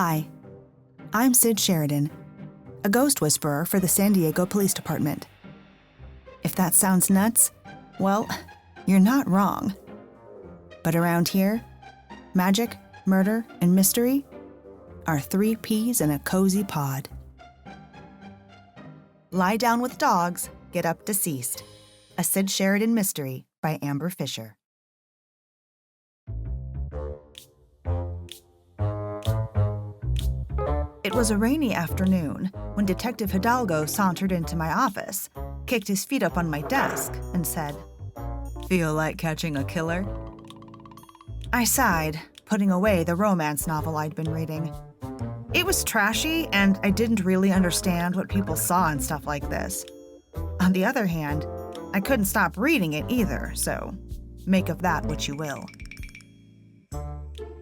Hi, I'm Sid Sheridan, a ghost whisperer for the San Diego Police Department. If that sounds nuts, well, you're not wrong. But around here, magic, murder, and mystery are 3 peas in a cozy pod. Lie Down with Dogs, Get Up Deceased, a Sid Sheridan mystery by Amber Fisher. It was a rainy afternoon when Detective Hidalgo sauntered into my office, kicked his feet up on my desk, and said, "Feel like catching a killer?" I sighed, putting away the romance novel I'd been reading. It was trashy, and I didn't really understand what people saw in stuff like this. On the other hand, I couldn't stop reading it either, so make of that what you will.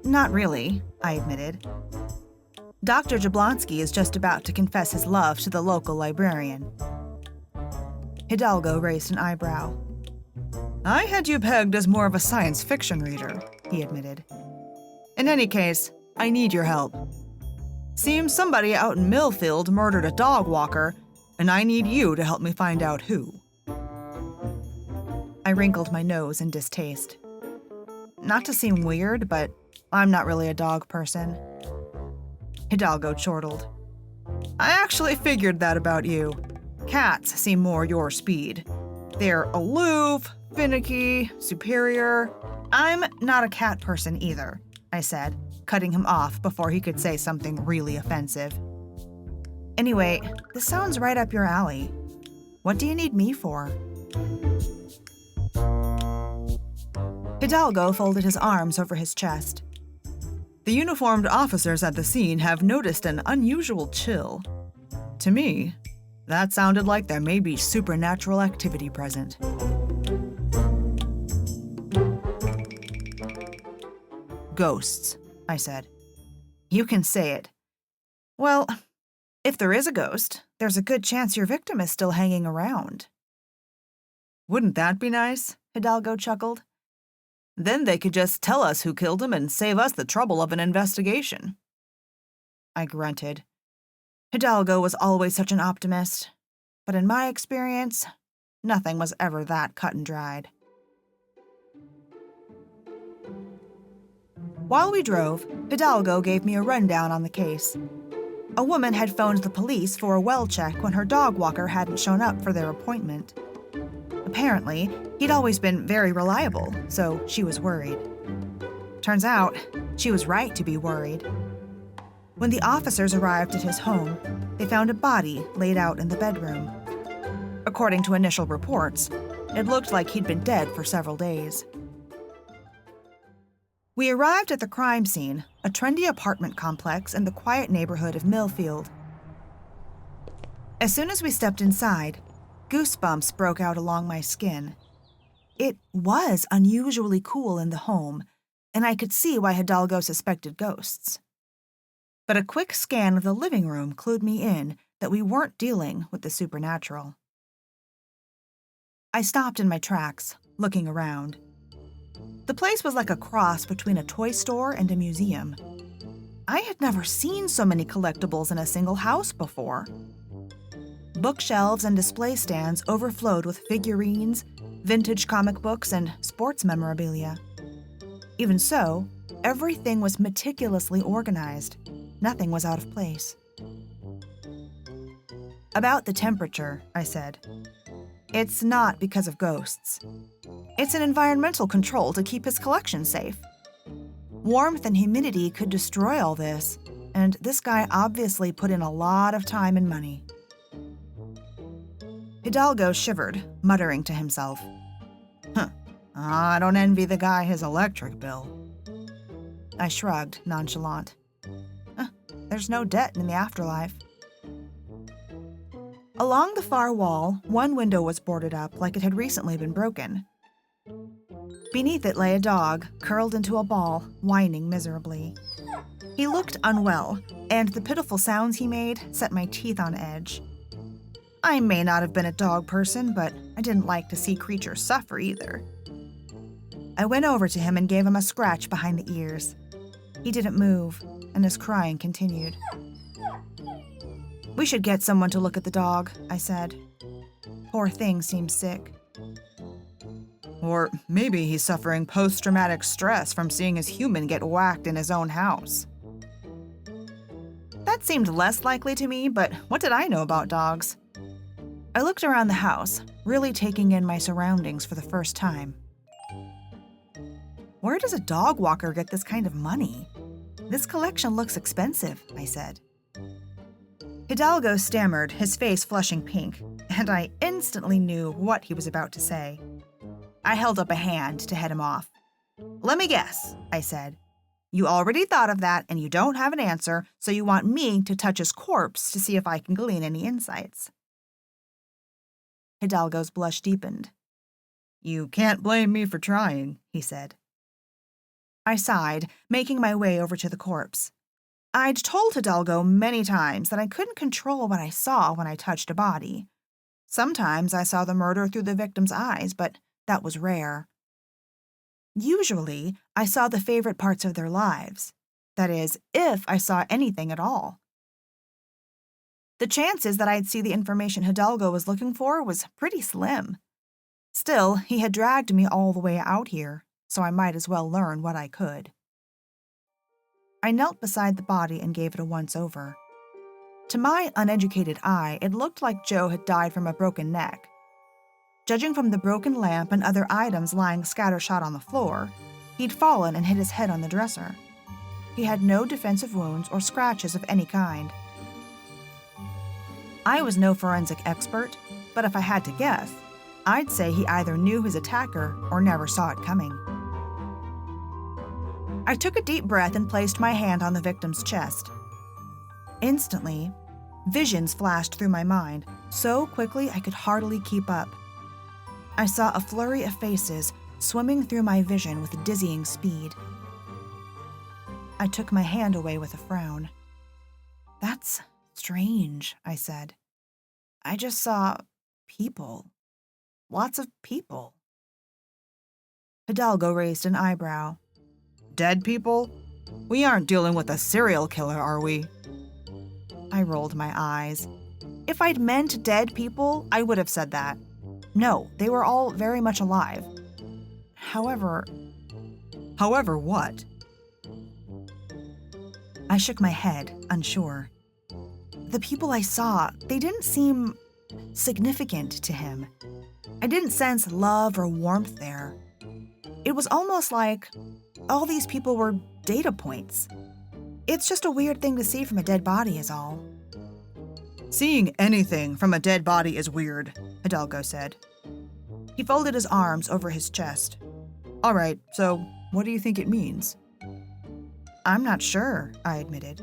Not really, I admitted. Dr. Jablonski is just about to confess his love to the local librarian. Hidalgo raised an eyebrow. "I had you pegged as more of a science fiction reader," he admitted. "In any case, I need your help. Seems somebody out in Millfield murdered a dog walker, and I need you to help me find out who." I wrinkled my nose in distaste. Not to seem weird, but I'm not really a dog person. Hidalgo chortled. "I actually figured that about you. Cats seem more your speed. They're aloof, finicky, superior. I'm not a cat person either," I said, cutting him off before he could say something really offensive. "Anyway, this sounds right up your alley. What do you need me for?" Hidalgo folded his arms over his chest. "The uniformed officers at the scene have noticed an unusual chill. To me, that sounded like there may be supernatural activity present." "Ghosts," I said. "You can say it." "Well, if there is a ghost, there's a good chance your victim is still hanging around." "Wouldn't that be nice?" Hidalgo chuckled. "Then they could just tell us who killed him and save us the trouble of an investigation." I grunted. Hidalgo was always such an optimist, but in my experience, nothing was ever that cut and dried. While we drove, Hidalgo gave me a rundown on the case. A woman had phoned the police for a well check when her dog walker hadn't shown up for their appointment. Apparently, he'd always been very reliable, so she was worried. Turns out, she was right to be worried. When the officers arrived at his home, they found a body laid out in the bedroom. According to initial reports, it looked like he'd been dead for several days. We arrived at the crime scene, a trendy apartment complex in the quiet neighborhood of Millfield. As soon as we stepped inside, goosebumps broke out along my skin. It was unusually cool in the home, and I could see why Hidalgo suspected ghosts. But a quick scan of the living room clued me in that we weren't dealing with the supernatural. I stopped in my tracks, looking around. The place was like a cross between a toy store and a museum. I had never seen so many collectibles in a single house before. Bookshelves and display stands overflowed with figurines, vintage comic books, and sports memorabilia. Even so, everything was meticulously organized. Nothing was out of place. "About the temperature," I said. "It's not because of ghosts. It's an environmental control to keep his collection safe. Warmth and humidity could destroy all this, and this guy obviously put in a lot of time and money." Hidalgo shivered, muttering to himself. I don't envy the guy his electric bill." I shrugged, nonchalant. There's no debt in the afterlife." Along the far wall, one window was boarded up like it had recently been broken. Beneath it lay a dog, curled into a ball, whining miserably. He looked unwell, and the pitiful sounds he made set my teeth on edge. I may not have been a dog person, but I didn't like to see creatures suffer either. I went over to him and gave him a scratch behind the ears. He didn't move, and his crying continued. "We should get someone to look at the dog," I said. "Poor thing seems sick." "Or maybe he's suffering post-traumatic stress from seeing his human get whacked in his own house." That seemed less likely to me, but what did I know about dogs? I looked around the house, really taking in my surroundings for the first time. "Where does a dog walker get this kind of money? This collection looks expensive," I said. Hidalgo stammered, his face flushing pink, and I instantly knew what he was about to say. I held up a hand to head him off. "Let me guess," I said. "You already thought of that and you don't have an answer, so you want me to touch his corpse to see if I can glean any insights." Hidalgo's blush deepened. "You can't blame me for trying," he said. I sighed, making my way over to the corpse. I'd told Hidalgo many times that I couldn't control what I saw when I touched a body. Sometimes I saw the murder through the victim's eyes, but that was rare. Usually, I saw the favorite parts of their lives. That is, if I saw anything at all. The chances that I'd see the information Hidalgo was looking for was pretty slim. Still, he had dragged me all the way out here, so I might as well learn what I could. I knelt beside the body and gave it a once-over. To my uneducated eye, it looked like Joe had died from a broken neck. Judging from the broken lamp and other items lying scattershot on the floor, he'd fallen and hit his head on the dresser. He had no defensive wounds or scratches of any kind. I was no forensic expert, but if I had to guess, I'd say he either knew his attacker or never saw it coming. I took a deep breath and placed my hand on the victim's chest. Instantly, visions flashed through my mind, so quickly I could hardly keep up. I saw a flurry of faces swimming through my vision with dizzying speed. I took my hand away with a frown. "That's strange," I said. "I just saw people. Lots of people." Hidalgo raised an eyebrow. "Dead people? We aren't dealing with a serial killer, are we?" I rolled my eyes. If I'd meant dead people, I would have said that. No, they were all very much alive. However what? I shook my head, unsure. The people I saw, they didn't seem significant to him. I didn't sense love or warmth there. It was almost like all these people were data points. It's just a weird thing to see from a dead body is all. "Seeing anything from a dead body is weird," Hidalgo said. He folded his arms over his chest. "All right, so what do you think it means?" "I'm not sure," I admitted.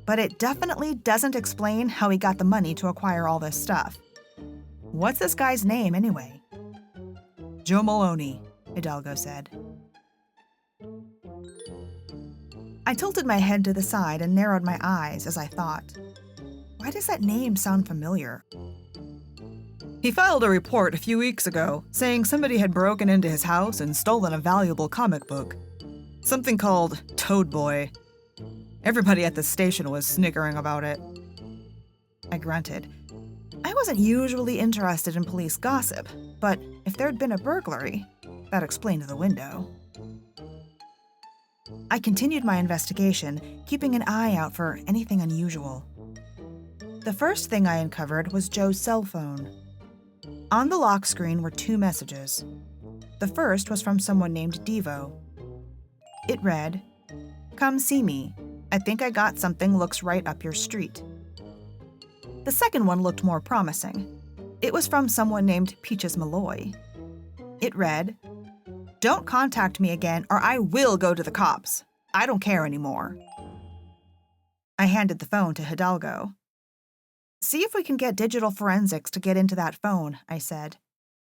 "But it definitely doesn't explain how he got the money to acquire all this stuff. What's this guy's name, anyway?" "Joe Maloney," Hidalgo said. I tilted my head to the side and narrowed my eyes as I thought. Why does that name sound familiar? "He filed a report a few weeks ago saying somebody had broken into his house and stolen a valuable comic book. Something called Toad Boy. Everybody at the station was snickering about it." I grunted. I wasn't usually interested in police gossip, but if there'd been a burglary, that explained the window. I continued my investigation, keeping an eye out for anything unusual. The first thing I uncovered was Joe's cell phone. On the lock screen were 2 messages. The first was from someone named Devo. It read, "Come see me. I think I got something looks right up your street." The second one looked more promising. It was from someone named Peaches Malloy. It read, "Don't contact me again or I will go to the cops. I don't care anymore." I handed the phone to Hidalgo. "See if we can get digital forensics to get into that phone," I said.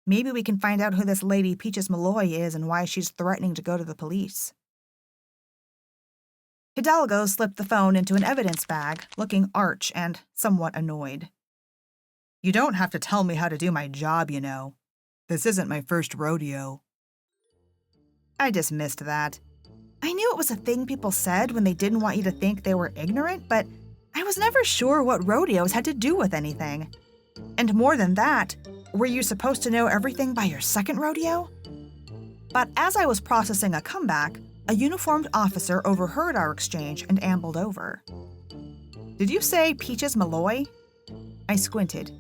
"Maybe we can find out who this lady Peaches Malloy is and why she's threatening to go to the police." Hidalgo slipped the phone into an evidence bag, looking arch and somewhat annoyed. "You don't have to tell me how to do my job, you know. This isn't my first rodeo." I dismissed that. I knew it was a thing people said when they didn't want you to think they were ignorant, but I was never sure what rodeos had to do with anything. And more than that, were you supposed to know everything by your second rodeo? But as I was processing a comeback, a uniformed officer overheard our exchange and ambled over. "Did you say Peaches Malloy?" I squinted.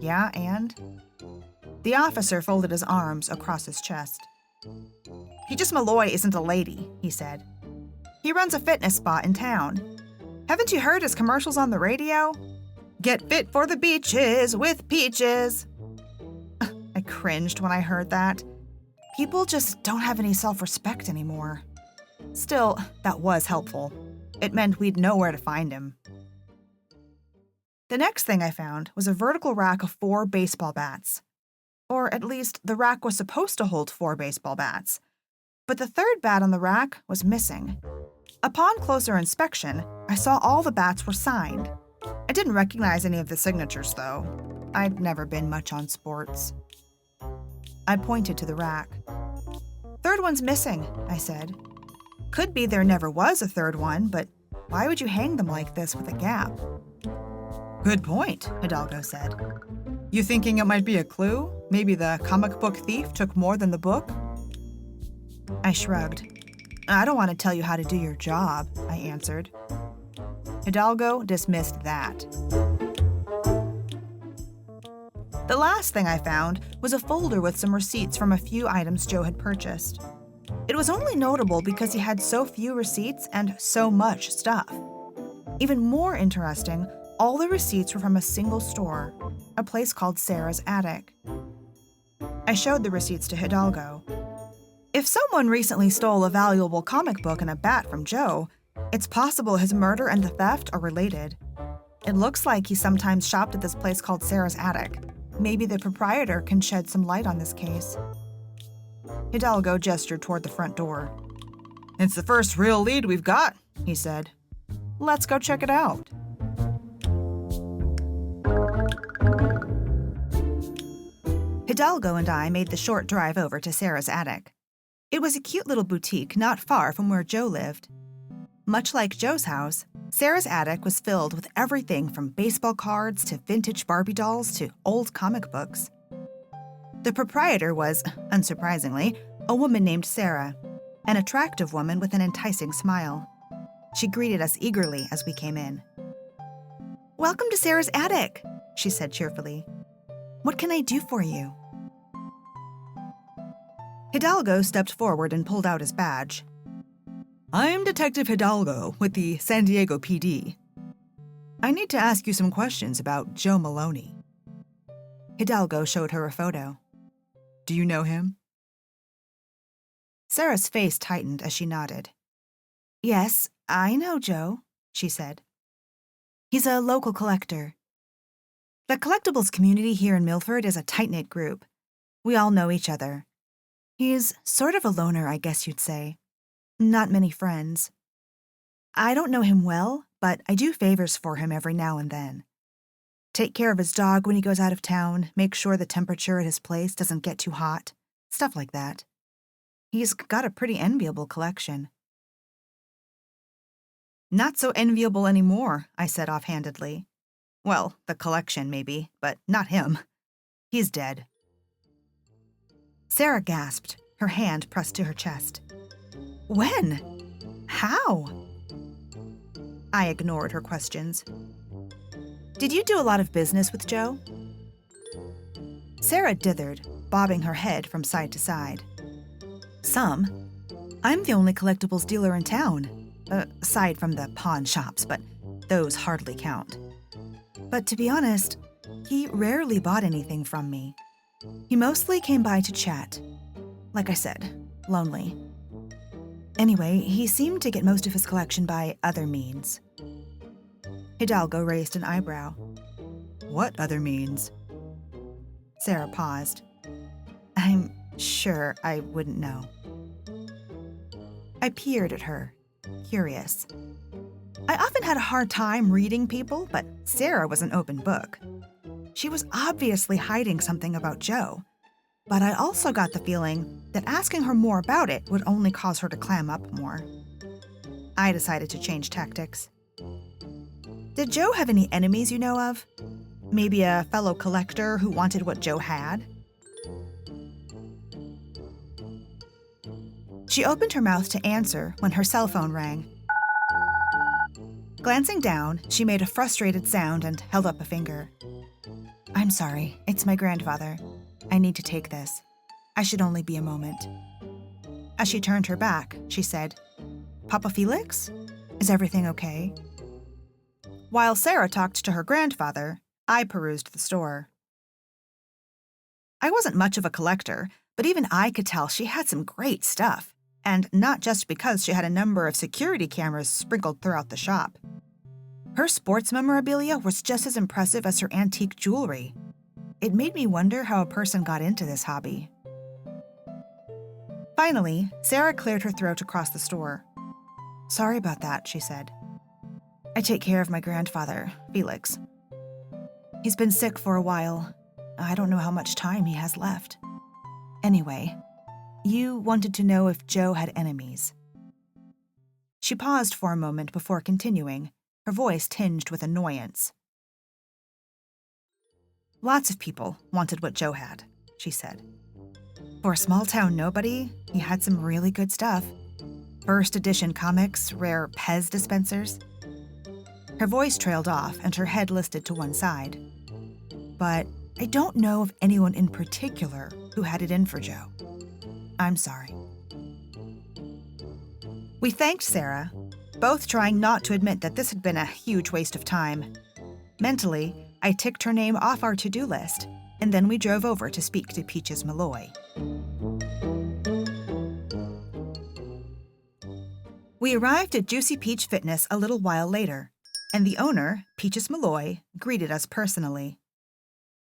"Yeah, and?" The officer folded his arms across his chest. "Peaches Malloy isn't a lady," he said. "He runs a fitness spot in town. Haven't you heard his commercials on the radio? Get fit for the beaches with Peaches." I cringed when I heard that. People just don't have any self-respect anymore. Still, that was helpful. It meant we'd know where to find him. The next thing I found was a vertical rack of 4 baseball bats. Or at least, the rack was supposed to hold 4 baseball bats. But the third bat on the rack was missing. Upon closer inspection, I saw all the bats were signed. I didn't recognize any of the signatures, though. I'd never been much on sports. I pointed to the rack. "Third one's missing," I said. "Could be there never was a third one, but why would you hang them like this with a gap?" "Good point," Hidalgo said. "You thinking it might be a clue? Maybe the comic book thief took more than the book?" I shrugged. "I don't want to tell you how to do your job," I answered. Hidalgo dismissed that. The last thing I found was a folder with some receipts from a few items Joe had purchased. It was only notable because he had so few receipts and so much stuff. Even more interesting, all the receipts were from a single store, a place called Sarah's Attic. I showed the receipts to Hidalgo. If someone recently stole a valuable comic book and a bat from Joe, it's possible his murder and the theft are related. It looks like he sometimes shopped at this place called Sarah's Attic. Maybe the proprietor can shed some light on this case. Hidalgo gestured toward the front door. "It's the first real lead we've got," he said. "Let's go check it out." Hidalgo and I made the short drive over to Sarah's Attic. It was a cute little boutique not far from where Joe lived. Much like Joe's house, Sarah's attic was filled with everything from baseball cards to vintage Barbie dolls to old comic books. The proprietor was, unsurprisingly, a woman named Sarah, an attractive woman with an enticing smile. She greeted us eagerly as we came in. "Welcome to Sarah's Attic," she said cheerfully. "What can I do for you?" Hidalgo stepped forward and pulled out his badge. "I'm Detective Hidalgo with the San Diego PD. I need to ask you some questions about Joe Maloney." Hidalgo showed her a photo. "Do you know him?" Sarah's face tightened as she nodded. "Yes, I know Joe," she said. "He's a local collector. The collectibles community here in Milford is a tight-knit group. We all know each other. He's sort of a loner, I guess you'd say. Not many friends. I don't know him well, but I do favors for him every now and then. Take care of his dog when he goes out of town, make sure the temperature at his place doesn't get too hot, stuff like that. He's got a pretty enviable collection." "Not so enviable anymore," I said offhandedly. "Well, the collection maybe, but not him. He's dead." Sarah gasped, her hand pressed to her chest. "When? How?" I ignored her questions. "Did you do a lot of business with Joe?" Sarah dithered, bobbing her head from side to side. "Some. I'm the only collectibles dealer in town, aside from the pawn shops, but those hardly count. But to be honest, he rarely bought anything from me. He mostly came by to chat. Like I said, lonely. Anyway, he seemed to get most of his collection by other means." Hidalgo raised an eyebrow. "What other means?" Sarah paused. "I'm sure I wouldn't know." I peered at her, curious. I often had a hard time reading people, but Sarah was an open book. She was obviously hiding something about Joe. But I also got the feeling that asking her more about it would only cause her to clam up more. I decided to change tactics. Did Joe have any enemies you know of? Maybe a fellow collector who wanted what Joe had? She opened her mouth to answer when her cell phone rang. Glancing down, she made a frustrated sound and held up a finger. "I'm sorry, it's my grandfather. I need to take this. I should only be a moment." As she turned her back, she said, "Papa Felix? Is everything okay?" While Sarah talked to her grandfather, I perused the store. I wasn't much of a collector, but even I could tell she had some great stuff, and not just because she had a number of security cameras sprinkled throughout the shop. Her sports memorabilia was just as impressive as her antique jewelry. It made me wonder how a person got into this hobby. Finally, Sarah cleared her throat across the store. "Sorry about that," she said. "I take care of my grandfather, Felix. He's been sick for a while. I don't know how much time he has left. Anyway, you wanted to know if Joe had enemies." She paused for a moment before continuing, her voice tinged with annoyance. "Lots of people wanted what Joe had," she said. "For a small-town nobody, he had some really good stuff. First edition comics, rare Pez dispensers." Her voice trailed off and her head listed to one side. "But I don't know of anyone in particular who had it in for Joe. I'm sorry." We thanked Sarah, both trying not to admit that this had been a huge waste of time. Mentally, I ticked her name off our to-do list, and then we drove over to speak to Peaches Malloy. We arrived at Juicy Peach Fitness a little while later, and the owner, Peaches Malloy, greeted us personally.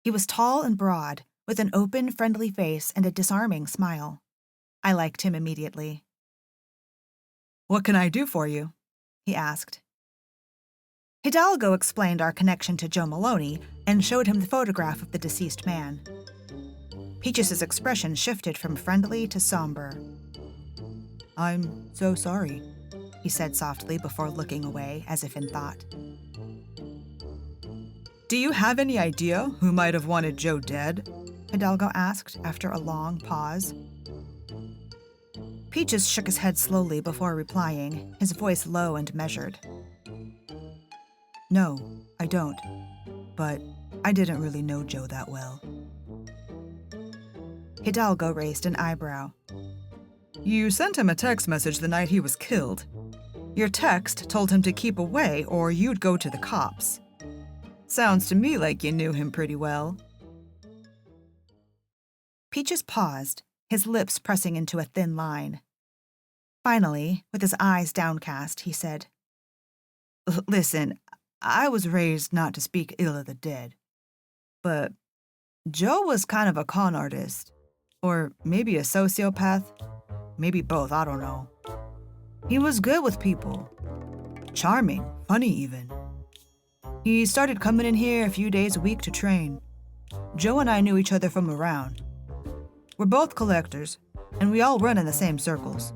He was tall and broad, with an open, friendly face and a disarming smile. I liked him immediately. "What can I do for you?" he asked. Hidalgo explained our connection to Joe Maloney and showed him the photograph of the deceased man. Peaches' expression shifted from friendly to somber. "I'm so sorry," he said softly before looking away as if in thought. "Do you have any idea who might have wanted Joe dead?" Hidalgo asked after a long pause. Peaches shook his head slowly before replying, his voice low and measured. "No, I don't. But I didn't really know Joe that well." Hidalgo raised an eyebrow. "You sent him a text message the night he was killed. Your text told him to keep away or you'd go to the cops. Sounds to me like you knew him pretty well." Peaches paused, his lips pressing into a thin line. Finally, with his eyes downcast, he said, "Listen, I was raised not to speak ill of the dead. But Joe was kind of a con artist. Or maybe a sociopath. Maybe both, I don't know. He was good with people. Charming, funny even. He started coming in here a few days a week to train. Joe and I knew each other from around. We're both collectors, and we all run in the same circles.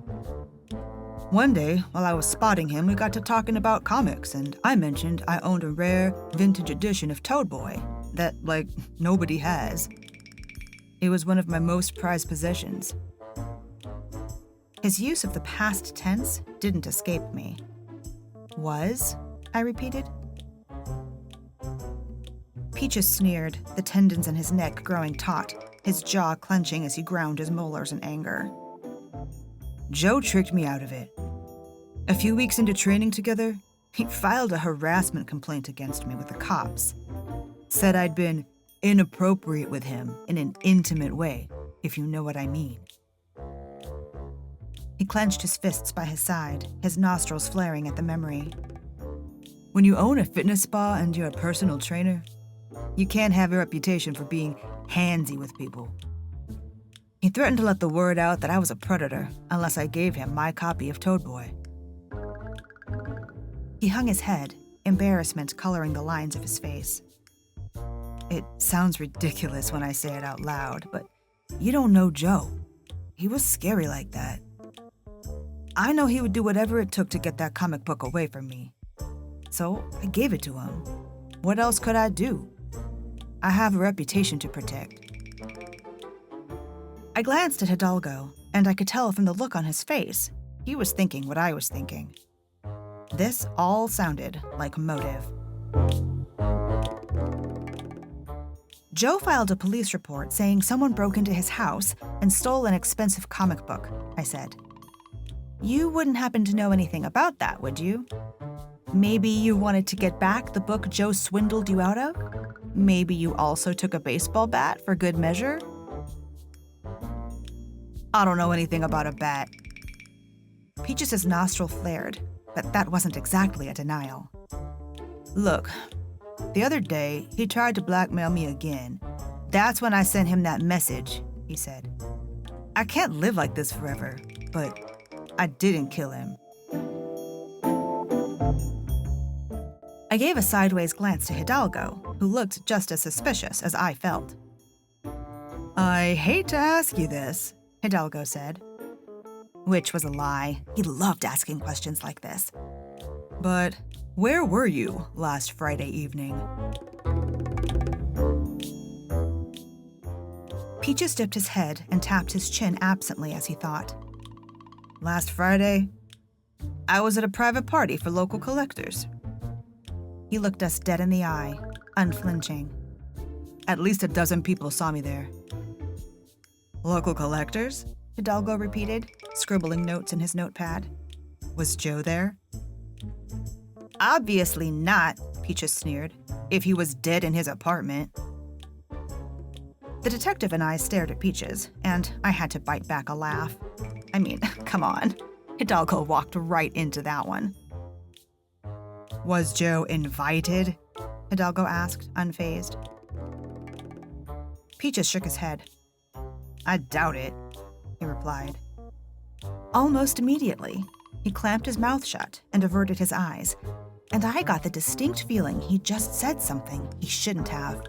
One day, while I was spotting him, we got to talking about comics, and I mentioned I owned a rare, vintage edition of Toad Boy that, nobody has. It was one of my most prized possessions." His use of the past tense didn't escape me. "Was?" I repeated. Peaches sneered, the tendons in his neck growing taut, his jaw clenching as he ground his molars in anger. "Joe tricked me out of it. A few weeks into training together, he filed a harassment complaint against me with the cops. Said I'd been inappropriate with him in an intimate way, if you know what I mean." He clenched his fists by his side, his nostrils flaring at the memory. "When you own a fitness spa and you're a personal trainer, you can't have a reputation for being handsy with people. He threatened to let the word out that I was a predator unless I gave him my copy of Toad Boy." He hung his head, embarrassment coloring the lines of his face. "It sounds ridiculous when I say it out loud, but You don't know Joe. He was scary like that. I know he would do whatever it took to get that comic book away from me. So I gave it to him. What else could I do? I have a reputation to protect. I glanced at Hidalgo, and I could tell from the look on his face, he was thinking what I was thinking. This all sounded like motive. Joe filed a police report saying someone broke into his house and stole an expensive comic book, I said. You wouldn't happen to know anything about that, would you? Maybe you wanted to get back the book Joe swindled you out of? Maybe you also took a baseball bat for good measure? I don't know anything about a bat. Peaches' nostril flared, but that wasn't exactly a denial. Look, the other day, he tried to blackmail me again. That's when I sent him that message, he said. I can't live like this forever, but I didn't kill him. I gave a sideways glance to Hidalgo, who looked just as suspicious as I felt. I hate to ask you this, Hidalgo said. Which was a lie. He loved asking questions like this. But where were you last Friday evening? Peaches dipped his head and tapped his chin absently as he thought. Last Friday, I was at a private party for local collectors. He looked us dead in the eye, unflinching. At least a dozen people saw me there. Local collectors? Hidalgo repeated, scribbling notes in his notepad. Was Joe there? Obviously not, Peaches sneered, if he was dead in his apartment. The detective and I stared at Peaches, and I had to bite back a laugh. I mean, come on. Hidalgo walked right into that one. Was Joe invited? Hidalgo asked, unfazed. Peaches shook his head. I doubt it, he replied. Almost immediately, he clamped his mouth shut and averted his eyes, and I got the distinct feeling he just said something he shouldn't have.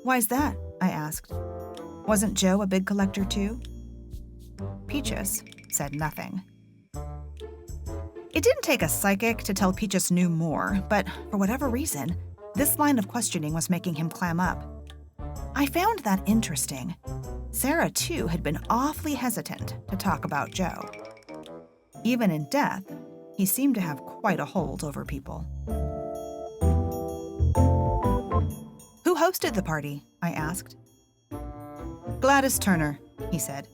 Why's that? I asked. Wasn't Joe a big collector too? Peaches said nothing. It didn't take a psychic to tell Peaches knew more, but for whatever reason, this line of questioning was making him clam up. I found that interesting. Sarah, too, had been awfully hesitant to talk about Joe. Even in death, he seemed to have quite a hold over people. Who hosted the party? I asked. Gladys Turner, he said.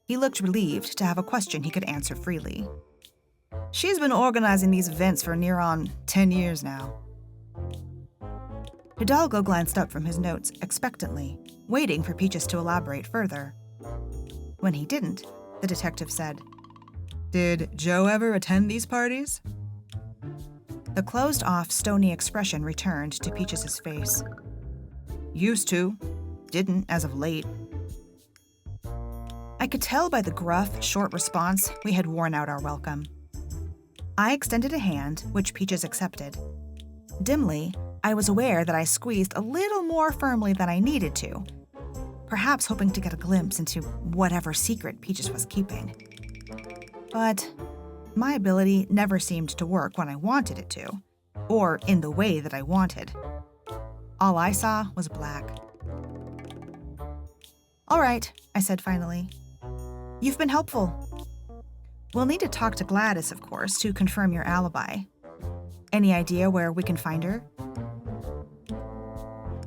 He looked relieved to have a question he could answer freely. She's been organizing these events for near on 10 years now. Hidalgo glanced up from his notes expectantly, waiting for Peaches to elaborate further. When he didn't, the detective said, Did Joe ever attend these parties? The closed-off, stony expression returned to Peaches' face. Used to. Didn't as of late. I could tell by the gruff, short response we had worn out our welcome. I extended a hand, which Peaches accepted. Dimly, I was aware that I squeezed a little more firmly than I needed to, perhaps hoping to get a glimpse into whatever secret Peaches was keeping. But my ability never seemed to work when I wanted it to, or in the way that I wanted. All I saw was black. All right, I said finally. You've been helpful. We'll need to talk to Gladys, of course, to confirm your alibi. Any idea where we can find her?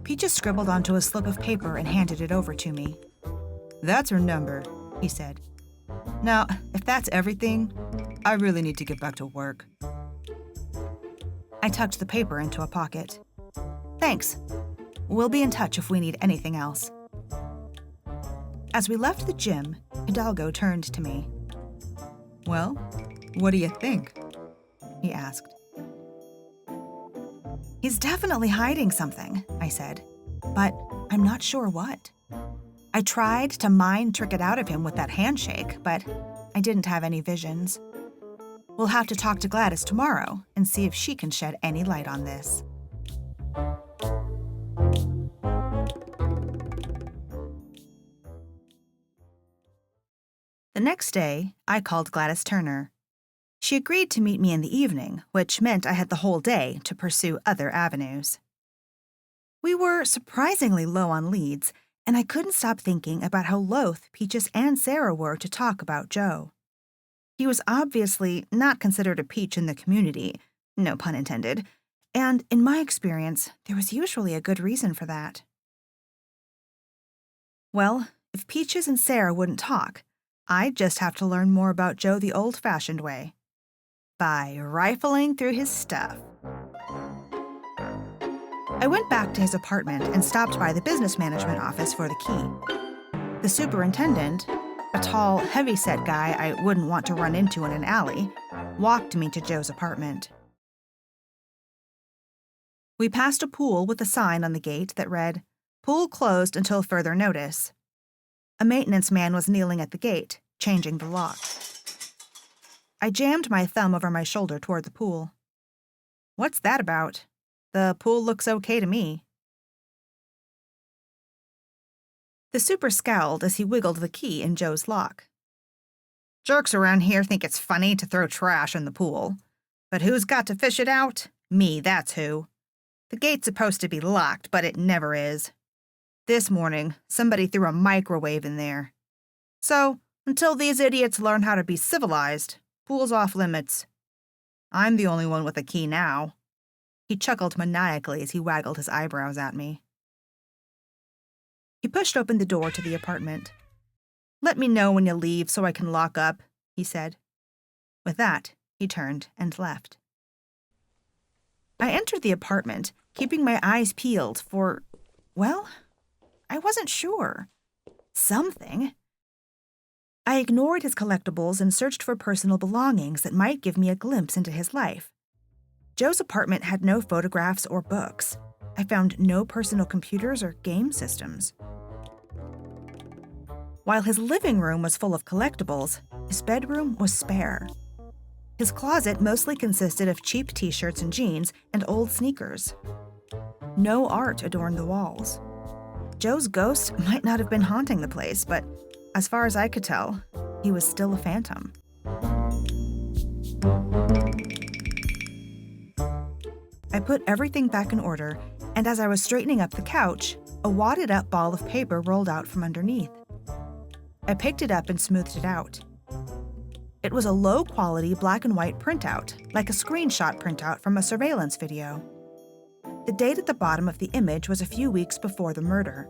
Peaches scribbled onto a slip of paper and handed it over to me. That's her number, he said. Now, if that's everything, I really need to get back to work. I tucked the paper into a pocket. Thanks. We'll be in touch if we need anything else. As we left the gym, Hidalgo turned to me. Well, what do you think? He asked. He's definitely hiding something, I said, but I'm not sure what. I tried to mind trick it out of him with that handshake, but I didn't have any visions. We'll have to talk to Gladys tomorrow and see if she can shed any light on this. The next day, I called Gladys Turner. She agreed to meet me in the evening, which meant I had the whole day to pursue other avenues. We were surprisingly low on leads, and I couldn't stop thinking about how loath Peaches and Sarah were to talk about Joe. He was obviously not considered a peach in the community, no pun intended, and in my experience, there was usually a good reason for that. Well, if Peaches and Sarah wouldn't talk, I'd just have to learn more about Joe the old-fashioned way, by rifling through his stuff. I went back to his apartment and stopped by the business management office for the key. The superintendent, a tall, heavy-set guy I wouldn't want to run into in an alley, walked me to Joe's apartment. We passed a pool with a sign on the gate that read, "Pool closed until further notice." A maintenance man was kneeling at the gate, changing the lock. I jammed my thumb over my shoulder toward the pool. "What's that about? The pool looks okay to me." The super scowled as he wiggled the key in Joe's lock. "Jerks around here think it's funny to throw trash in the pool. But who's got to fish it out? Me, that's who. The gate's supposed to be locked, but it never is. This morning, somebody threw a microwave in there. So, until these idiots learn how to be civilized, pool's off limits. I'm the only one with a key now." He chuckled maniacally as he waggled his eyebrows at me. He pushed open the door to the apartment. "Let me know when you leave so I can lock up," he said. With that, he turned and left. I entered the apartment, keeping my eyes peeled for, well, I wasn't sure. Something. I ignored his collectibles and searched for personal belongings that might give me a glimpse into his life. Joe's apartment had no photographs or books. I found no personal computers or game systems. While his living room was full of collectibles, his bedroom was spare. His closet mostly consisted of cheap t-shirts and jeans and old sneakers. No art adorned the walls. Joe's ghost might not have been haunting the place, but as far as I could tell, he was still a phantom. I put everything back in order, and as I was straightening up the couch, a wadded-up ball of paper rolled out from underneath. I picked it up and smoothed it out. It was a low-quality black-and-white printout, like a screenshot printout from a surveillance video. The date at the bottom of the image was a few weeks before the murder.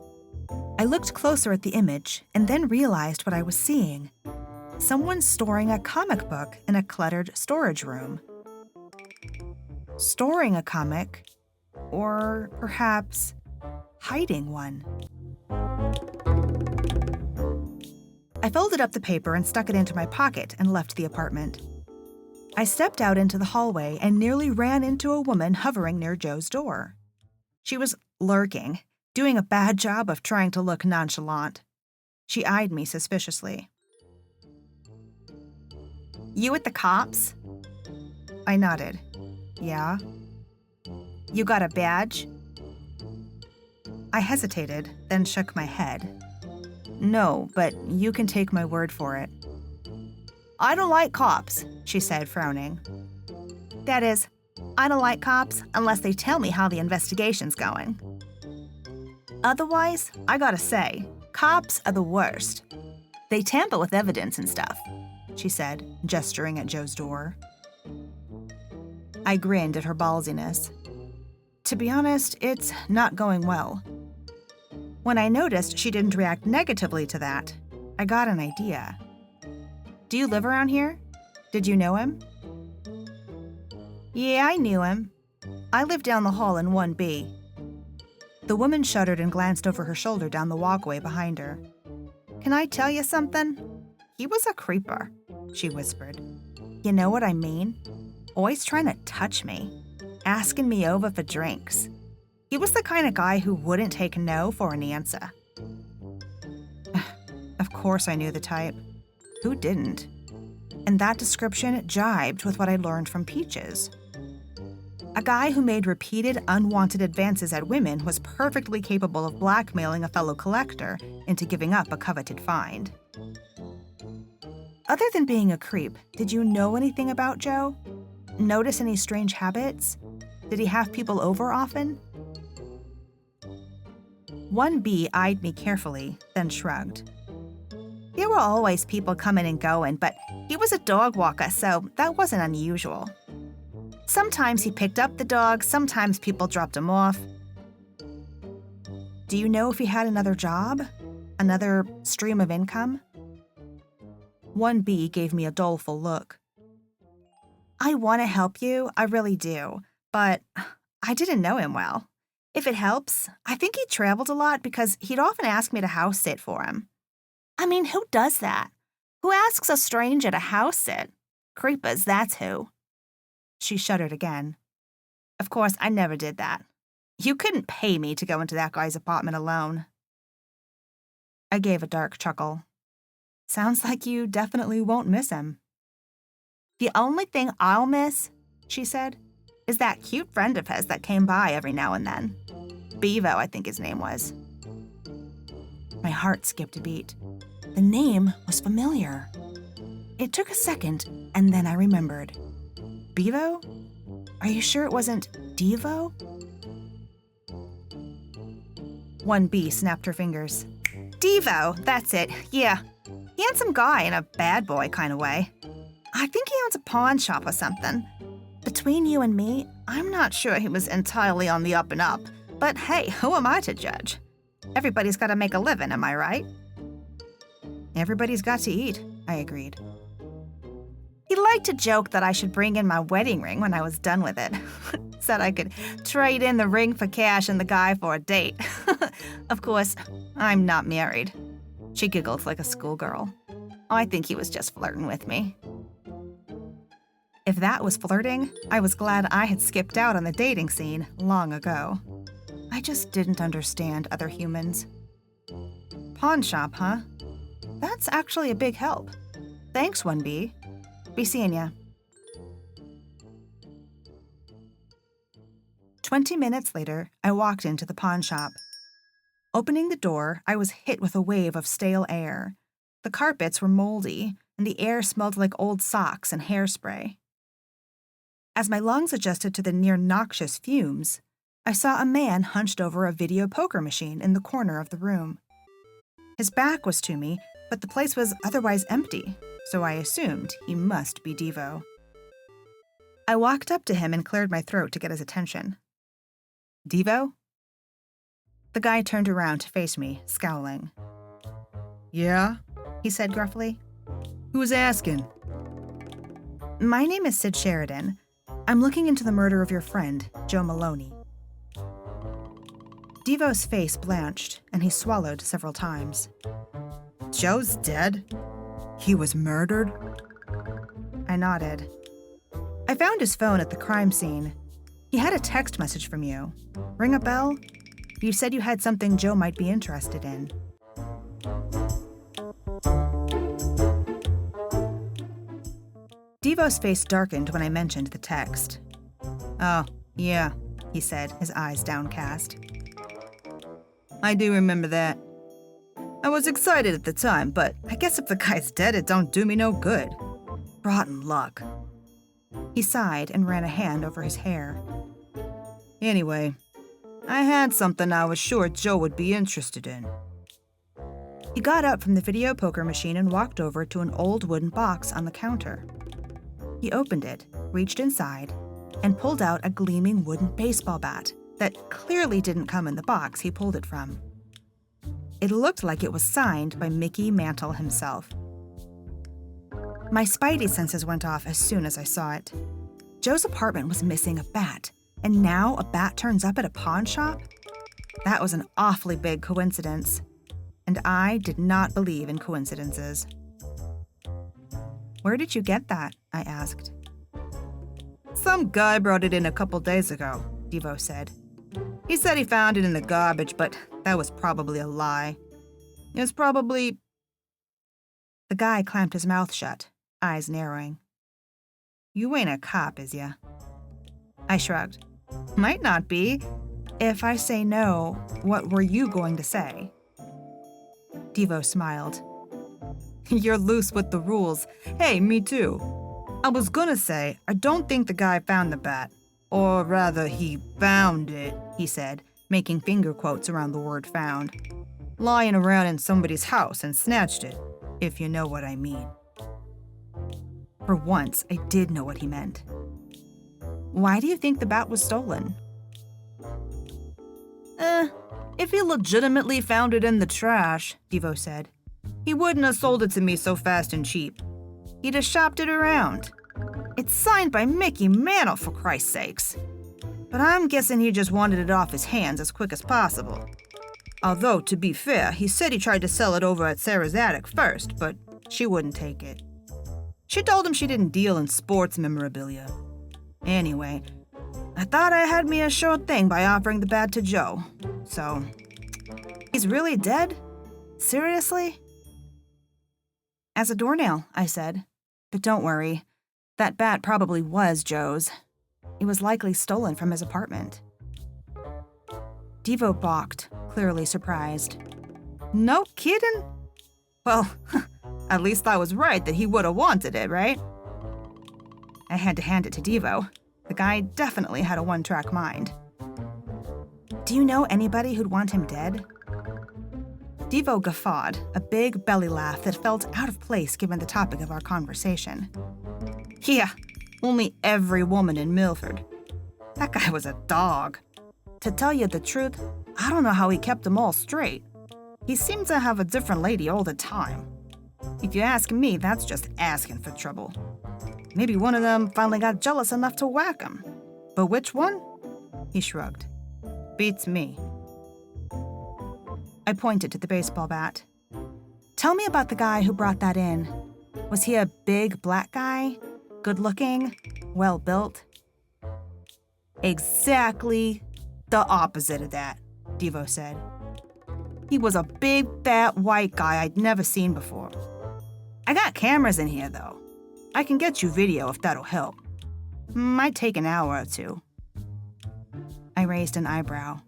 I looked closer at the image and then realized what I was seeing. Someone storing a comic book in a cluttered storage room. Storing a comic, or perhaps hiding one. I folded up the paper and stuck it into my pocket and left the apartment. I stepped out into the hallway and nearly ran into a woman hovering near Joe's door. She was lurking, doing a bad job of trying to look nonchalant. She eyed me suspiciously. "You with the cops?" I nodded. "Yeah." "You got a badge?" I hesitated, then shook my head. "No, but you can take my word for it." "I don't like cops," she said, frowning. "That is, I don't like cops unless they tell me how the investigation's going. Otherwise, I gotta say, cops are the worst. They tamper with evidence and stuff," she said, gesturing at Joe's door. I grinned at her ballsiness. To be honest, it's not going well. When I noticed she didn't react negatively to that, I got an idea. "Do you live around here? Did you know him?" "Yeah, I knew him. I live down the hall in 1B. The woman shuddered and glanced over her shoulder down the walkway behind her. "Can I tell you something? He was a creeper," she whispered. "You know what I mean? Always trying to touch me, asking me over for drinks. He was the kind of guy who wouldn't take no for an answer." Of course I knew the type. Who didn't? And that description jibed with what I learned from Peaches. A guy who made repeated unwanted advances at women was perfectly capable of blackmailing a fellow collector into giving up a coveted find. Other than being a creep, did you know anything about Joe? Notice any strange habits? Did he have people over often? 1B eyed me carefully, then shrugged. There were always people coming and going, but he was a dog walker, so that wasn't unusual. Sometimes he picked up the dog, sometimes people dropped him off. Do you know if he had another job? Another stream of income? 1B gave me a doleful look. I want to help you, I really do, but I didn't know him well. If it helps, I think he traveled a lot because he'd often ask me to house sit for him. I mean, who does that? Who asks a stranger to house sit? Creepers, that's who. She shuddered again. Of course, I never did that. You couldn't pay me to go into that guy's apartment alone. I gave a dark chuckle. Sounds like you definitely won't miss him. The only thing I'll miss, she said, is that cute friend of his that came by every now and then. Bevo, I think his name was. My heart skipped a beat. The name was familiar. It took a second, and then I remembered. Bevo? Are you sure it wasn't Devo? 1B snapped her fingers. Devo, that's it, yeah. Handsome guy in a bad boy kind of way. I think he owns a pawn shop or something. Between you and me, I'm not sure he was entirely on the up and up, but hey, who am I to judge? Everybody's got to make a living, am I right? Everybody's got to eat, I agreed. He liked to joke that I should bring in my wedding ring when I was done with it. Said I could trade in the ring for cash and the guy for a date. Of course, I'm not married. She giggled like a schoolgirl. I think he was just flirting with me. If that was flirting, I was glad I had skipped out on the dating scene long ago. I just didn't understand other humans. Pawn shop, huh? That's actually a big help. Thanks, 1B. Be seeing ya. 20 minutes later, I walked into the pawn shop. Opening the door, I was hit with a wave of stale air. The carpets were moldy, and the air smelled like old socks and hairspray. As my lungs adjusted to the near-noxious fumes, I saw a man hunched over a video poker machine in the corner of the room. His back was to me, but the place was otherwise empty, so I assumed he must be Devo. I walked up to him and cleared my throat to get his attention. Devo? The guy turned around to face me, scowling. Yeah? He said gruffly. Who's asking? My name is Sid Sheridan. I'm looking into the murder of your friend, Joe Maloney. Devo's face blanched, and he swallowed several times. Joe's dead? He was murdered? I nodded. I found his phone at the crime scene. He had a text message from you. Ring a bell? You said you had something Joe might be interested in. Devo's face darkened when I mentioned the text. Oh, yeah, he said, his eyes downcast. I do remember that. I was excited at the time, but I guess if the guy's dead, it don't do me no good. Rotten luck. He sighed and ran a hand over his hair. Anyway, I had something I was sure Joe would be interested in. He got up from the video poker machine and walked over to an old wooden box on the counter. He opened it, reached inside, and pulled out a gleaming wooden baseball bat that clearly didn't come in the box he pulled it from. It looked like it was signed by Mickey Mantle himself. My spidey senses went off as soon as I saw it. Joe's apartment was missing a bat, and now a bat turns up at a pawn shop? That was an awfully big coincidence, and I did not believe in coincidences. Where did you get that? I asked. Some guy brought it in a couple days ago, Devo said. He said he found it in the garbage, but that was probably a lie. It was probably... The guy clamped his mouth shut, eyes narrowing. You ain't a cop, is ya? I shrugged. Might not be. If I say no, what were you going to say? Devo smiled. You're loose with the rules. Hey, me too. I was gonna say, I don't think the guy found the bat. Or rather, he found it, he said, making finger quotes around the word found. Lying around in somebody's house and snatched it, if you know what I mean. For once, I did know what he meant. Why do you think the bat was stolen? If he legitimately found it in the trash, Devo said, he wouldn't have sold it to me so fast and cheap. He'd have shopped it around. It's signed by Mickey Mantle, for Christ's sakes. But I'm guessing he just wanted it off his hands as quick as possible. Although, to be fair, he said he tried to sell it over at Sarah's attic first, but she wouldn't take it. She told him she didn't deal in sports memorabilia. Anyway, I thought I had me a sure thing by offering the bat to Joe. So, he's really dead? Seriously? As a doornail, I said. But don't worry, that bat probably was Joe's. It was likely stolen from his apartment. Devo balked, clearly surprised. No kidding? Well, at least I was right that he would have wanted it, right? I had to hand it to Devo. The guy definitely had a one-track mind. Do you know anybody who'd want him dead? Devo guffawed, a big belly laugh that felt out of place given the topic of our conversation. Yeah, only every woman in Milford. That guy was a dog. To tell you the truth, I don't know how he kept them all straight. He seemed to have a different lady all the time. If you ask me, that's just asking for trouble. Maybe one of them finally got jealous enough to whack him. But which one? He shrugged. Beats me. I pointed to the baseball bat. Tell me about the guy who brought that in. Was he a big black guy? Good-looking? Well-built? Exactly the opposite of that, Devo said. He was a big, fat, white guy I'd never seen before. I got cameras in here, though. I can get you video if that'll help. Might take an hour or two. I raised an eyebrow.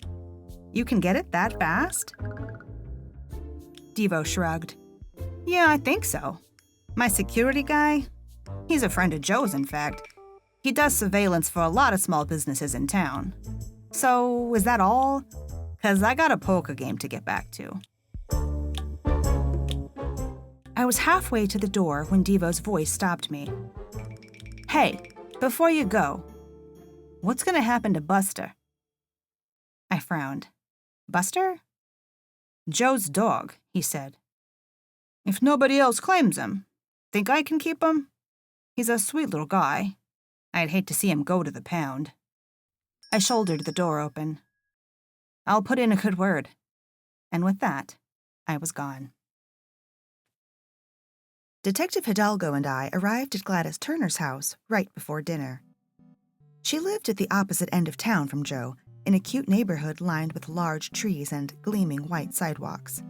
You can get it that fast? Devo shrugged. Yeah, I think so. My security guy? He's a friend of Joe's, in fact. He does surveillance for a lot of small businesses in town. So, is that all? 'Cause I got a poker game to get back to. I was halfway to the door when Devo's voice stopped me. Hey, before you go, what's gonna happen to Buster? I frowned. Buster? Joe's dog, he said. If nobody else claims him, think I can keep him? He's a sweet little guy. I'd hate to see him go to the pound. I shouldered the door open. I'll put in a good word. And with that, I was gone. Detective Hidalgo and I arrived at Gladys Turner's house right before dinner. She lived at the opposite end of town from Joe, in a cute neighborhood lined with large trees and gleaming white sidewalks.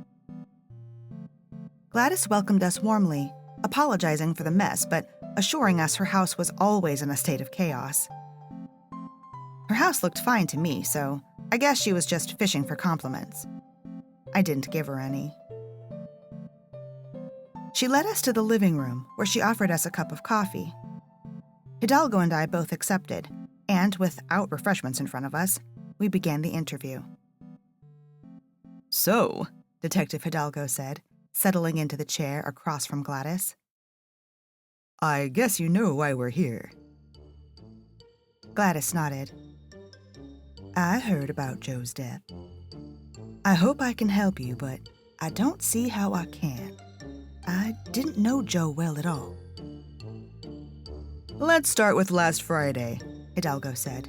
Gladys welcomed us warmly, apologizing for the mess, but assuring us her house was always in a state of chaos. Her house looked fine to me, so I guess she was just fishing for compliments. I didn't give her any. She led us to the living room, where she offered us a cup of coffee. Hidalgo and I both accepted, and without refreshments in front of us, we began the interview. So, Detective Hidalgo said, settling into the chair across from Gladys. I guess you know why we're here. Gladys nodded. I heard about Joe's death. I hope I can help you, but I don't see how I can. I didn't know Joe well at all. Let's start with last Friday, Hidalgo said.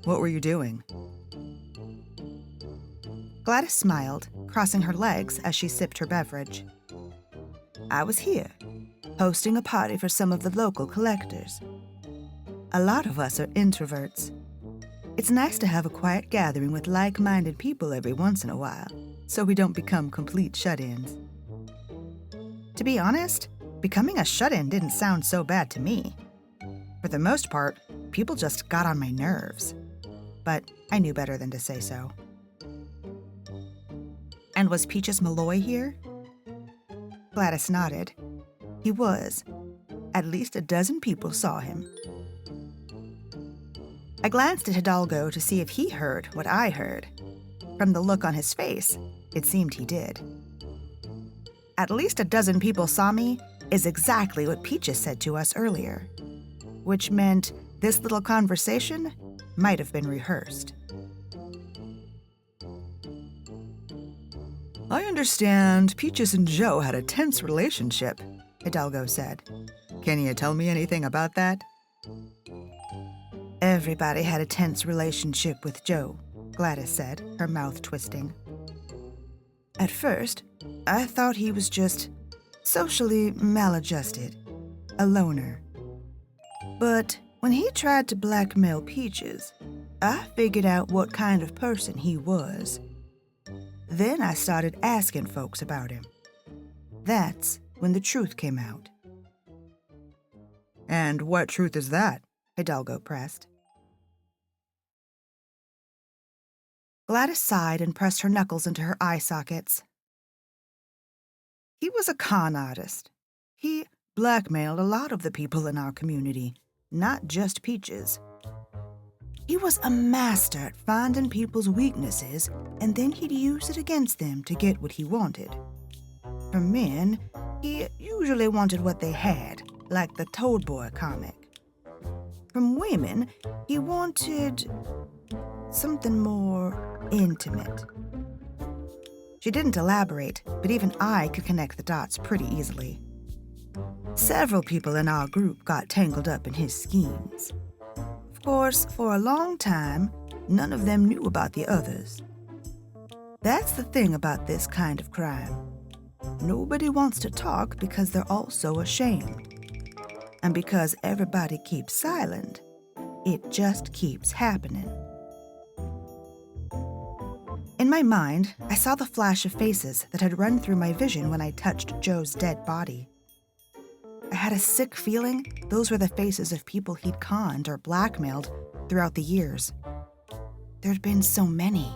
What were you doing? Gladys smiled, crossing her legs as she sipped her beverage. I was here, hosting a party for some of the local collectors. A lot of us are introverts. It's nice to have a quiet gathering with like-minded people every once in a while, so we don't become complete shut-ins. To be honest, becoming a shut-in didn't sound so bad to me. For the most part, people just got on my nerves. But I knew better than to say so. And was Peaches Malloy here? Gladys nodded. He was. At least a dozen people saw him. I glanced at Hidalgo to see if he heard what I heard. From the look on his face, it seemed he did. At least a dozen people saw me is exactly what Peaches said to us earlier, which meant this little conversation might have been rehearsed. I understand Peaches and Joe had a tense relationship, Hidalgo said. Can you tell me anything about that? Everybody had a tense relationship with Joe, Gladys said, her mouth twisting. At first, I thought he was just socially maladjusted, a loner. But when he tried to blackmail Peaches, I figured out what kind of person he was. Then I started asking folks about him. That's when the truth came out. And what truth is that? Hidalgo pressed. Gladys sighed and pressed her knuckles into her eye sockets. He was a con artist. He blackmailed a lot of the people in our community, not just Peaches. He was a master at finding people's weaknesses, and then he'd use it against them to get what he wanted. From men, he usually wanted what they had, like the Toad Boy comic. From women, he wanted something more intimate. She didn't elaborate, but even I could connect the dots pretty easily. Several people in our group got tangled up in his schemes. Of course, for a long time, none of them knew about the others. That's the thing about this kind of crime. Nobody wants to talk because they're all so ashamed. And because everybody keeps silent, it just keeps happening. In my mind, I saw the flash of faces that had run through my vision when I touched Joe's dead body. I had a sick feeling those were the faces of people he'd conned or blackmailed throughout the years. There'd been so many.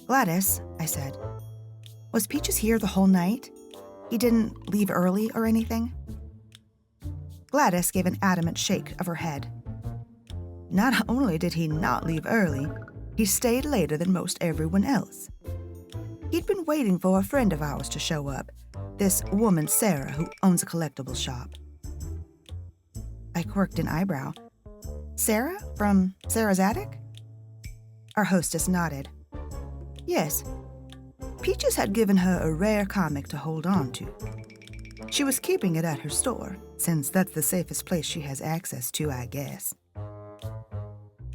Gladys, I said, was Peaches here the whole night? He didn't leave early or anything? Gladys gave an adamant shake of her head. Not only did he not leave early, he stayed later than most everyone else. He'd been waiting for a friend of ours to show up, this woman Sarah who owns a collectibles shop. I quirked an eyebrow. Sarah? From Sarah's Attic? Our hostess nodded. Yes. Peaches had given her a rare comic to hold on to. She was keeping it at her store, since that's the safest place she has access to, I guess.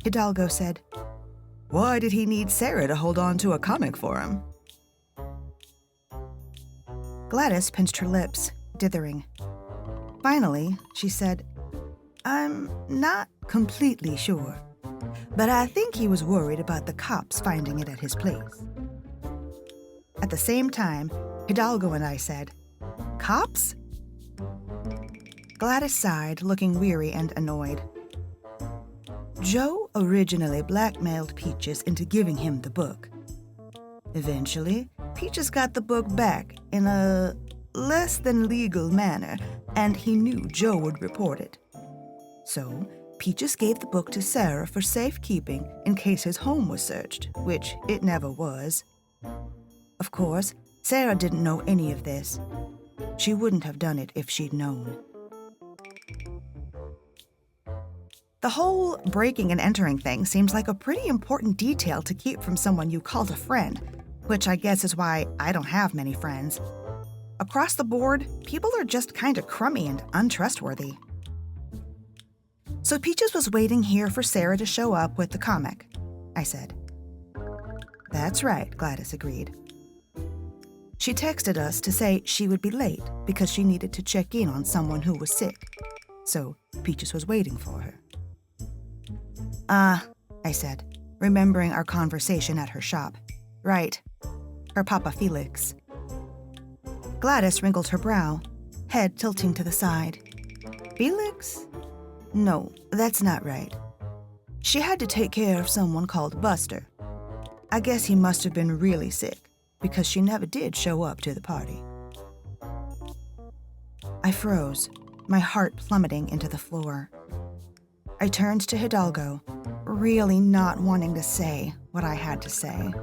Hidalgo said, Why did he need Sarah to hold on to a comic for him? Gladys pinched her lips, dithering. Finally, she said, I'm not completely sure, but I think he was worried about the cops finding it at his place. At the same time, Hidalgo and I said, Cops? Gladys sighed, looking weary and annoyed. Joe originally blackmailed Peaches into giving him the book. Eventually, Peaches got the book back in a less than legal manner, and he knew Joe would report it. So, Peaches gave the book to Sarah for safekeeping in case his home was searched, which it never was. Of course, Sarah didn't know any of this. She wouldn't have done it if she'd known. The whole breaking and entering thing seems like a pretty important detail to keep from someone you called a friend, which I guess is why I don't have many friends. Across the board, people are just kind of crummy and untrustworthy. So Peaches was waiting here for Sarah to show up with the comic, I said. That's right, Gladys agreed. She texted us to say she would be late because she needed to check in on someone who was sick. So Peaches was waiting for her. I said, remembering our conversation at her shop. Right. Her Papa Felix. Gladys wrinkled her brow, head tilting to the side. Felix? No, that's not right. She had to take care of someone called Buster. I guess he must have been really sick, because she never did show up to the party. I froze, my heart plummeting into the floor. I turned to Hidalgo, really not wanting to say what I had to say.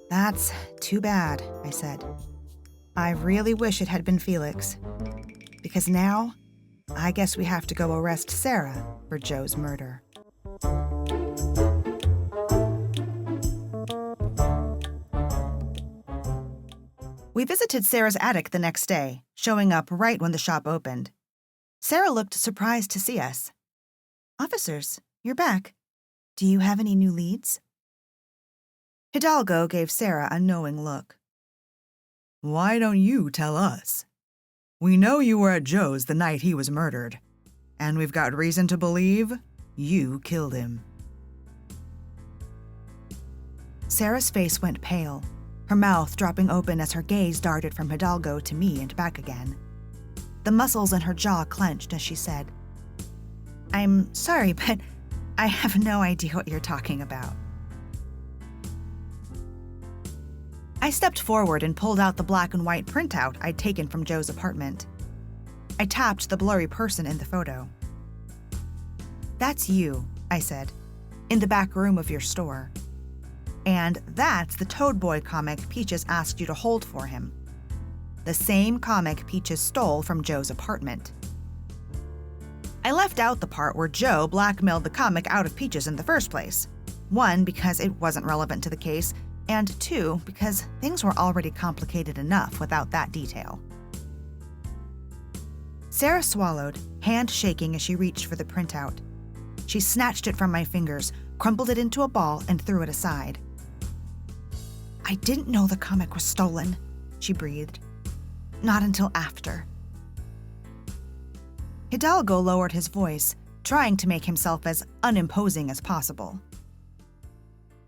"That's too bad," I said. "I really wish it had been Felix, because now I guess we have to go arrest Sarah for Joe's murder." We visited Sarah's attic the next day, showing up right when the shop opened. Sarah looked surprised to see us. "Officers, you're back. Do you have any new leads?" Hidalgo gave Sarah a knowing look. "Why don't you tell us? We know you were at Joe's the night he was murdered, and we've got reason to believe you killed him." Sarah's face went pale, her mouth dropping open as her gaze darted from Hidalgo to me and back again. The muscles in her jaw clenched as she said, "I'm sorry, but I have no idea what you're talking about." I stepped forward and pulled out the black and white printout I'd taken from Joe's apartment. I tapped the blurry person in the photo. "That's you," I said, "in the back room of your store. And that's the Toad Boy comic Peaches asked you to hold for him. The same comic Peaches stole from Joe's apartment." I left out the part where Joe blackmailed the comic out of Peaches in the first place. 1, because it wasn't relevant to the case, and 2, because things were already complicated enough without that detail. Sarah swallowed, hand shaking as she reached for the printout. She snatched it from my fingers, crumpled it into a ball, and threw it aside. "I didn't know the comic was stolen," she breathed. "Not until after." Hidalgo lowered his voice, trying to make himself as unimposing as possible.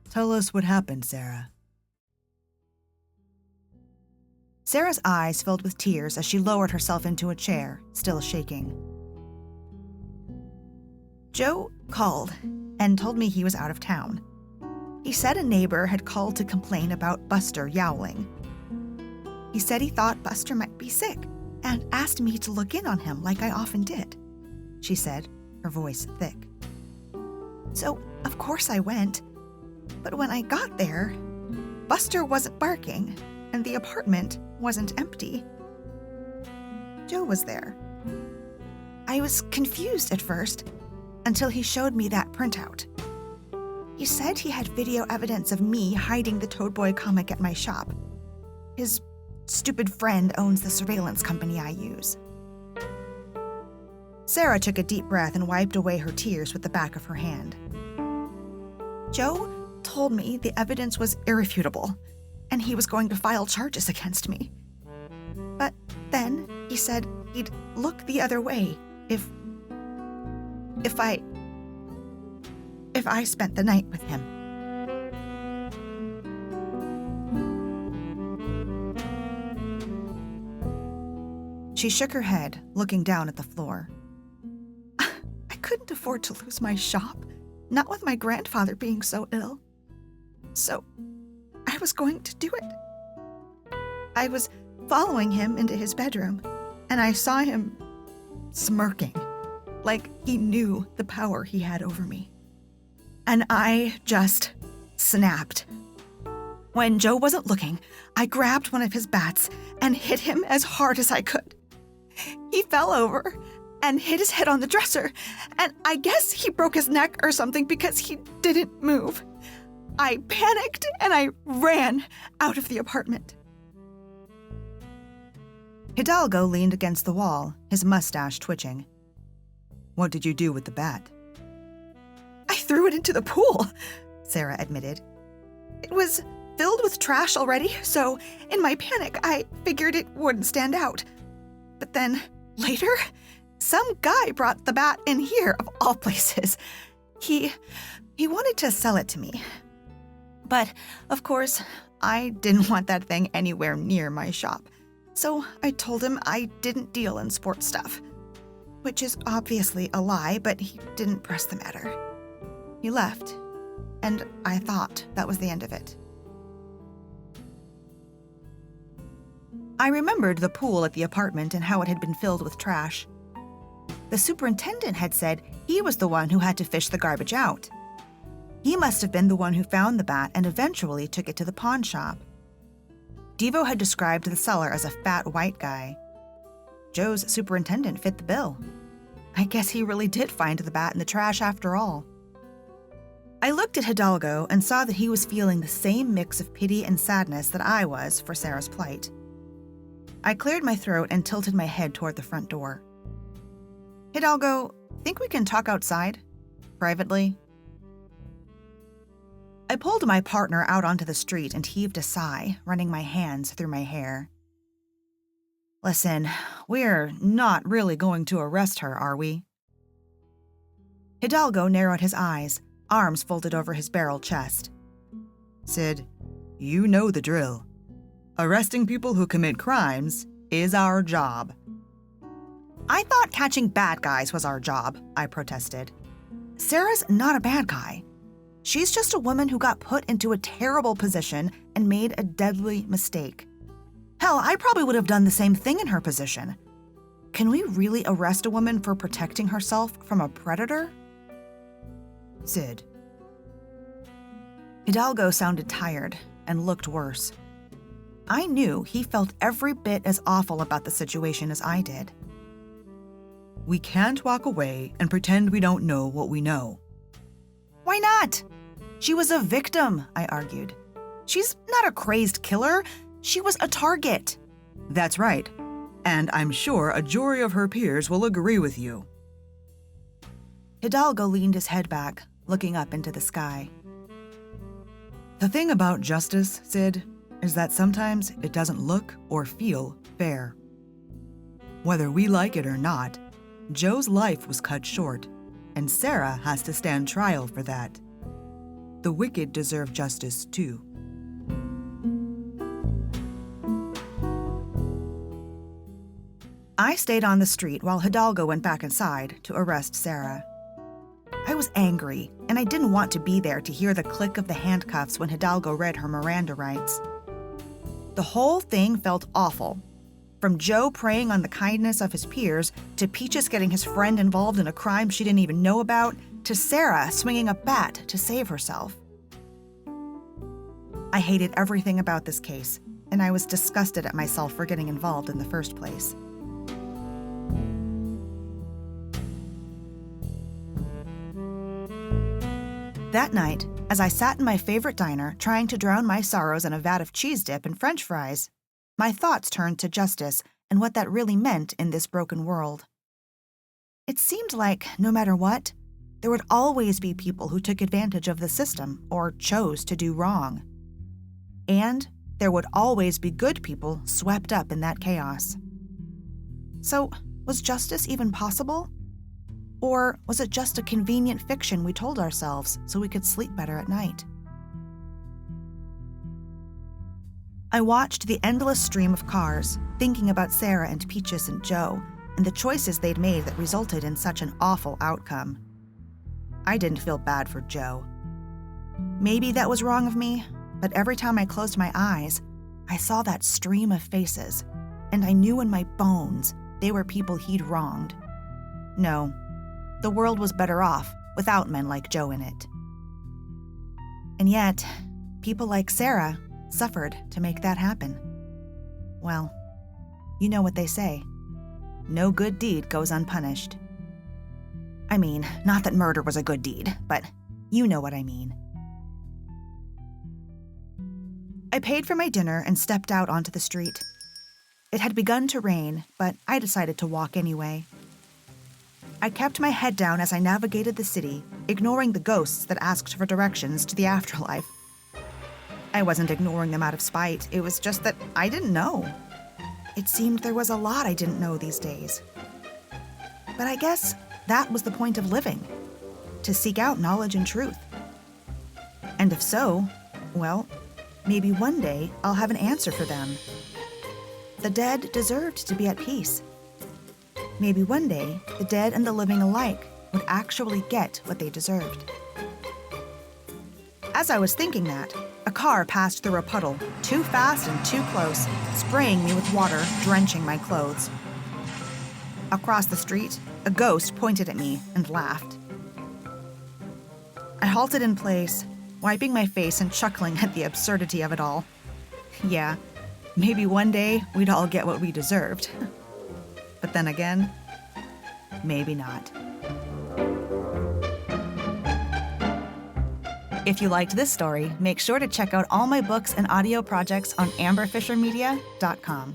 "Tell us what happened, Sarah." Sarah's eyes filled with tears as she lowered herself into a chair, still shaking. "Joe called and told me he was out of town. He said a neighbor had called to complain about Buster yowling. He said he thought Buster might be sick and asked me to look in on him like I often did," she said, her voice thick. "So, of course I went. But when I got there, Buster wasn't barking, and the apartment wasn't empty. Joe was there. I was confused at first, until he showed me that printout. He said he had video evidence of me hiding the Toad Boy comic at my shop. His stupid friend owns the surveillance company I use." Sarah took a deep breath and wiped away her tears with the back of her hand. "Joe told me the evidence was irrefutable, and he was going to file charges against me. But then he said he'd look the other way if I spent the night with him." She shook her head, looking down at the floor. "I couldn't afford to lose my shop, not with my grandfather being so ill. So I was going to do it. I was following him into his bedroom, and I saw him smirking, like he knew the power he had over me. And I just snapped. When Joe wasn't looking, I grabbed one of his bats and hit him as hard as I could. He fell over and hit his head on the dresser, and I guess he broke his neck or something because he didn't move. I panicked and I ran out of the apartment." Hidalgo leaned against the wall, his mustache twitching. "What did you do with the bat?" "I threw it into the pool," Sarah admitted. "It was filled with trash already, so in my panic, I figured it wouldn't stand out. But then, later, some guy brought the bat in here, of all places. He wanted to sell it to me. But, of course, I didn't want that thing anywhere near my shop. So I told him I didn't deal in sports stuff. Which is obviously a lie, but he didn't press the matter. He left, and I thought that was the end of it." I remembered the pool at the apartment and how it had been filled with trash. The superintendent had said he was the one who had to fish the garbage out. He must have been the one who found the bat and eventually took it to the pawn shop. Devo had described the seller as a fat white guy. Joe's superintendent fit the bill. I guess he really did find the bat in the trash after all. I looked at Hidalgo and saw that he was feeling the same mix of pity and sadness that I was for Sarah's plight. I cleared my throat and tilted my head toward the front door. Hidalgo, think we can talk outside? Privately? I pulled my partner out onto the street and heaved a sigh, running my hands through my hair. Listen, we're not really going to arrest her, are we? Hidalgo narrowed his eyes, arms folded over his barrel chest. Sid, you know the drill. Arresting people who commit crimes is our job. I thought catching bad guys was our job, I protested. Sarah's not a bad guy. She's just a woman who got put into a terrible position and made a deadly mistake. Hell, I probably would have done the same thing in her position. Can we really arrest a woman for protecting herself from a predator? Sid. Hidalgo sounded tired and looked worse. I knew he felt every bit as awful about the situation as I did. We can't walk away and pretend we don't know what we know. Why not? She was a victim, I argued. She's not a crazed killer. She was a target. That's right. And I'm sure a jury of her peers will agree with you. Hidalgo leaned his head back, looking up into the sky. The thing about justice, Sid, is that sometimes it doesn't look or feel fair. Whether we like it or not, Joe's life was cut short, and Sarah has to stand trial for that. The wicked deserve justice, too. I stayed on the street while Hidalgo went back inside to arrest Sarah. I was angry, and I didn't want to be there to hear the click of the handcuffs when Hidalgo read her Miranda rights. The whole thing felt awful. From Joe preying on the kindness of his peers, to Peaches getting his friend involved in a crime she didn't even know about, to Sarah swinging a bat to save herself. I hated everything about this case, and I was disgusted at myself for getting involved in the first place. That night, as I sat in my favorite diner trying to drown my sorrows in a vat of cheese dip and French fries, my thoughts turned to justice and what that really meant in this broken world. It seemed like, no matter what, there would always be people who took advantage of the system or chose to do wrong. And there would always be good people swept up in that chaos. So, was justice even possible? Or was it just a convenient fiction we told ourselves so we could sleep better at night? I watched the endless stream of cars, thinking about Sarah and Peaches and Joe, and the choices they'd made that resulted in such an awful outcome. I didn't feel bad for Joe. Maybe that was wrong of me, but every time I closed my eyes, I saw that stream of faces, and I knew in my bones they were people he'd wronged. No, the world was better off without men like Joe in it. And yet, people like Sarah suffered to make that happen. Well, you know what they say. No good deed goes unpunished. I mean, not that murder was a good deed, but you know what I mean. I paid for my dinner and stepped out onto the street. It had begun to rain, but I decided to walk anyway. I kept my head down as I navigated the city, ignoring the ghosts that asked for directions to the afterlife. I wasn't ignoring them out of spite, it was just that I didn't know. It seemed there was a lot I didn't know these days. But I guess that was the point of living, to seek out knowledge and truth. And if so, well, maybe one day I'll have an answer for them. The dead deserved to be at peace. Maybe one day, the dead and the living alike would actually get what they deserved. As I was thinking that, A car passed through a puddle, too fast and too close, spraying me with water, drenching my clothes. Across the street, a ghost pointed at me and laughed. I halted in place, wiping my face and chuckling at the absurdity of it all. Yeah, maybe one day we'd all get what we deserved. But then again, maybe not. If you liked this story, make sure to check out all my books and audio projects on amberfishermedia.com.